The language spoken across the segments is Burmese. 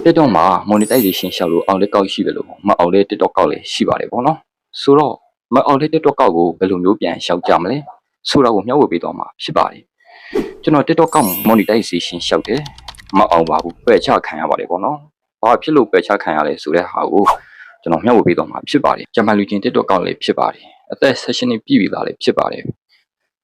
TikTok မှာ monetization ရှောက်လို့အောင်လက်ကောက်ရှိတယ်လို့မအောင်တဲ့ TikTok ကောက်လည်းရှိပါတယ်ပေါ့နော်ဆိုတော့မအောင်တဲ့ TikTok ကောက်ကိုဘယ်လိုမျိုးပြန်ရှောက်ကြမလဲဆိုတာကိုမျှဝေပေးတော့မှာဖြစ်ပါတယ်ကျွန်တော် TikTok ကောက် monetization ရှောက်တယ်မအောင်ပါဘူးပယ်ချခံရပါတယ်ပေါ့နော်ဘာဖြစ်လို့ပယ်ချခံရလဲဆိုတဲ့ဟာကိုကျွန်တော်မျှဝေပေးတော့မှာဖြစ်ပါတယ်ဂျပန်လူချင်း TikTok ကောက်လည်းဖြစ်ပါတယ်အသက် session ပြည့်ပြီသားလည်းဖြစ်ပါတယ်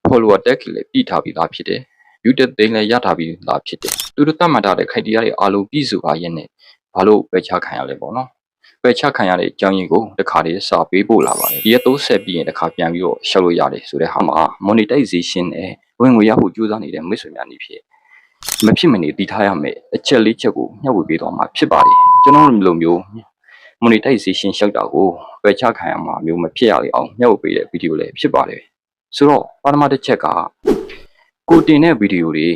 follower tag လည်းပြည့်ထားပြီးသားဖြစ်တယ် view တဲ့သိန်းလည်းရထားပြီးသားဖြစ်တယ်သူတို့တတ်မှတ်ထားတဲ့ criteria တွေအားလုံးပြည့်စုံပါရဲ့နဲ့ဘာလို့ပယ်ချခံရလဲပေါ့နော်ပယ်ချခံရတဲ့အကြောင်းရင်းကိုတစ်ခါတည်းစာပေးပို့လာပါတယ်ဒီရက်30ပြီးရင်တစ်ခါပြန်ပြီးတော့ရှောက်လို့ရတယ်ဆိုတဲ့ဟာမှာ monetization နဲ့ဝင်ငွေရဖို့ကြိုးစားနေတဲ့မိတ်ဆွေများနေဖြစ်မဖြစ်မနေတည်ထားရမယ်အချက်လေးချက်ကိုမျှဝေပေးတော့မှာဖြစ်ပါတယ်ကျွန်တော်တို့လိုမျိုး monetization ရှောက်တာကိုပယ်ချခံရမှာမျိုးမဖြစ်ရအောင်မျှဝေပေးတဲ့ဗီဒီယိုလေးဖြစ်ပါတယ်ဆိုတော့ပထမတစ်ချက်ကကိုတင်တဲ့ဗီဒီယိုတွေ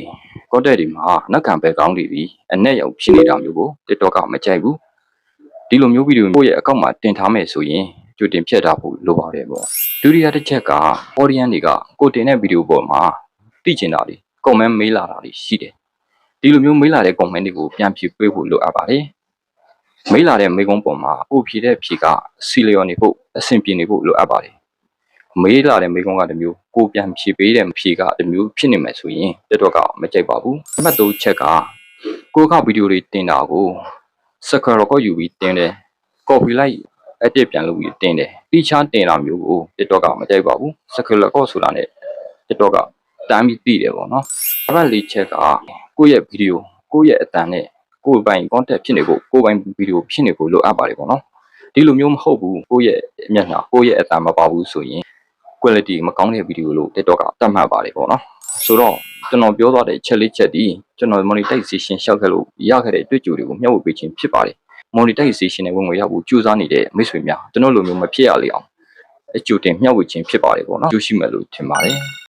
content တွေမှာနောက်ခံဘက်ကောင်းတွေပြီးအနက်ရောက်ဖြစ်နေတာမျိုးကို TikTok ကမကြိုက်ဘူးဒီလိုမျိုးဗီဒီယိုကိုယ့်ရဲ့အကောင့်မှာတင်ထားမယ်ဆိုရင်ကြိုတင်ဖြတ်ထားဖို့လိုပါတယ်ပေါ့ဒုတိယတစ်ချက်က audience တွေကကိုတင်တဲ့ဗီဒီယိုပေါ်မှာသိချင်တာတွေ comment မေးလာတာတွေရှိတယ်ဒီလိုမျိုးမေးလာတဲ့ comment တွေကိုပြန်ဖြေပေးဖို့လိုအပ်ပါတယ်မေးလာတဲ့မေးခွန်းပေါ်မှာပို့ဖြေတဲ့ဖြေကစီလျော်နေဖို့အဆင်ပြေနေဖို့လိုအပ်ပါတယ်မေးလာတဲ့မေးခွန်းကတမျိုးကိုပြန်ဖြေပေးတဲ့ဖြေကတမျိုးဖြစ်နေမယ်ဆိုရင် TikTok ကမကြိုက်ပါဘူးအမှတ်3ချက်ကကိုကဗီဒီယိုတွေတင်တာကို screen record ယူပြီးတင်တယ် copy လိုက် edit ပြန်လုပ်ပြီးတင်တယ်ပြီးချတင်တာမျိုးကို TikTok ကမကြိုက်ပါဘူး screen record ဆိုတာနဲ့ TikTok ကတမ်းပြီးသိတယ်ပေါ့နော်အမှတ်4ချက်ကကိုယ့်ရဲ့ဗီဒီယိုကိုယ့်ရဲ့အတန်နဲ့ကိုယ်ပိုင် content ဖြစ်နေဖို့ကိုယ်ပိုင်ဗီဒီယိုဖြစ်နေဖို့လိုအပ်ပါတယ်ပေါ့နော်ဒီလိုမျိုးမဟုတ်ဘူးကိုယ့်ရဲ့မျက်နှာကိုယ့်ရဲ့အတန်မပါဘူးဆိုရင် quality မကောင်းတဲ့ဗီဒီယိုလို့ TikTok ကတတ်မှတ်ပါတယ်ပေါ့နော်ဆိုတော့ကျွန်တော်ပြောသွားတဲ့ချက်လေးချက်ဒီကျွန်တော် monetization ရှောက်ခဲ့လို့ရခဲ့တဲ့အတွေ့အကြုံတွေကိုမျှဝေပေးခြင်းဖြစ်ပါတယ် monetization နဲ့ဝင်ငွေရဖို့ကြိုးစားနေတဲ့မိတ်ဆွေများကျွန်တော်လိုမျိုးမဖြစ်ရလေအောင်အကျိုးတင်မျှဝေခြင်းဖြစ်ပါတယ်ပေါ့နော်ကျိုးရှိမယ်လို့ထင်ပါတယ်